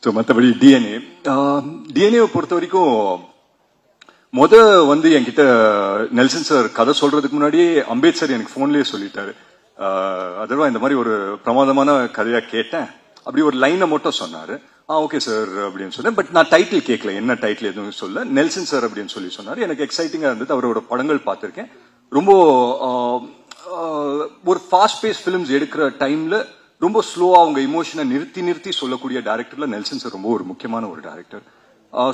So மற்றபடி DNA பொறுத்த வரைக்கும் என்கிட்ட நெல்சன் சார் கதை சொல்றதுக்கு முன்னாடியே அம்பேத்கர் எனக்கு போன்லயே சொல்லிட்டாரு. அதர்வா இந்த மாதிரி ஒரு பிரமாதமான கதையா கேட்டேன், அப்படி ஒரு லைனை மட்டும் சொன்னாரு. ஓகே சார் அப்படின்னு சொன்னேன். பட் நான் டைட்டில் கேட்கல, என்ன டைட்டில் எதுவும் சொல்ல, நெல்சன் சார் அப்படின்னு சொல்லி சொன்னாரு. எனக்கு எக்ஸைட்டிங்கா இருந்தது. அவரோட படங்கள் பார்த்திருக்கேன். ரொம்ப ஒரு ஃபாஸ்ட் பேஸ் பிலிம்ஸ் எடுக்கிற டைம்ல ரொம்ப ஸ்லோவா அவங்க இமோஷனை நிறுத்தி சொல்லக்கூடிய டைரக்டர்ல நெல்சன் சார் ரொம்ப ஒரு முக்கியமான ஒரு டைரக்டர்.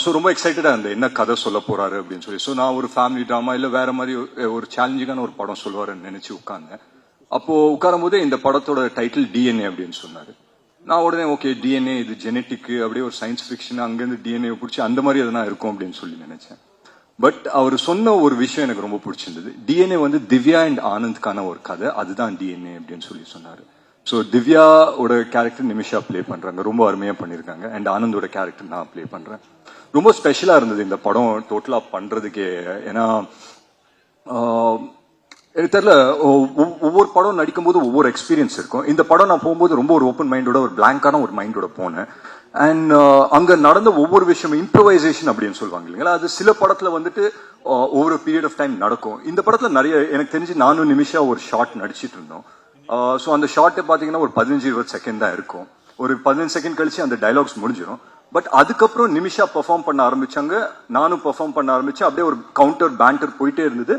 ஸோ ரொம்ப எக்ஸைட்டடா இருந்தேன் என்ன கதை சொல்ல போறாரு அப்படின்னு சொல்லி. ஸோ நான் ஒரு ஃபேமிலி ட்ராமா இல்ல வேற மாதிரி ஒரு சேலஞ்சிங்கான ஒரு படம் சொல்லுவாருன்னு நினைச்சு உட்கார்ந்தேன். அப்போ உட்காரும் போதே இந்த படத்தோட டைட்டில் டிஎன்ஏ அப்படின்னு சொன்னாரு. நான் உடனே ஓகே டிஎன்ஏ இது ஜெனட்டிக், அப்படியே ஒரு சயின்ஸ் ஃபிக்ஷன், அங்கிருந்து டிஎன்ஏ பிடிச்சி அந்த மாதிரி எதனா இருக்கும் அப்படின்னு சொல்லி நினைச்சேன். பட் அவர் சொன்ன ஒரு விஷயம் எனக்கு ரொம்ப பிடிச்சிருந்தது. டிஎன்ஏ திவ்யா அண்ட் ஆனந்த்கான ஒரு கதை, அதுதான் டிஎன்ஏ அப்படின்னு சொல்லி சொன்னாரு. ஸோ திவ்யாவோட கேரக்டர் நிமிஷா பிளே பண்றாங்க, ரொம்ப அருமையா பண்ணிருக்காங்க. அண்ட் ஆனந்தோட கேரக்டர் நான் பிளே பண்றேன். ரொம்ப ஸ்பெஷலா இருந்தது இந்த படம் டோட்டலா பண்றதுக்கே. ஏன்னா எனக்கு தெரியல, ஒவ்வொரு படம் நடிக்கும் போது ஒவ்வொரு எக்ஸ்பீரியன்ஸ் இருக்கும். இந்த படம் நான் போகும்போது ரொம்ப ஒரு ஓப்பன் மைண்டோட, ஒரு பிளாங்கான ஒரு மைண்டோட போனேன். அண்ட் அங்க நடந்த ஒவ்வொரு விஷயமும் இம்ப்ரவைசேஷன் அப்படின்னு சொல்லுவாங்க இல்லைங்களா, அது சில படத்துல ஒவ்வொரு பீரியட் ஆஃப் டைம் நடக்கும். இந்த படத்துல நிறைய எனக்கு தெரிஞ்சு நானும் நிமிஷா ஒரு ஷார்ட் நடிச்சிட்டு இருந்தோம். ஸோ அந்த ஷார்ட்டை பார்த்தீங்கன்னா ஒரு 15-20 செகண்ட் தான் இருக்கும். ஒரு 15 செகண்ட் கழிச்சு அந்த டைலாக்ஸ் முடிஞ்சிடும். பட் அதுக்கப்புறம் நிமிஷா பெர்ஃபார்ம் பண்ண ஆரம்பிச்சாங்க, நானும் பெர்ஃபார்ம் பண்ண ஆரம்பிச்சேன். அப்படியே ஒரு கவுண்டர் பேண்டர் போயிட்டே இருந்தது.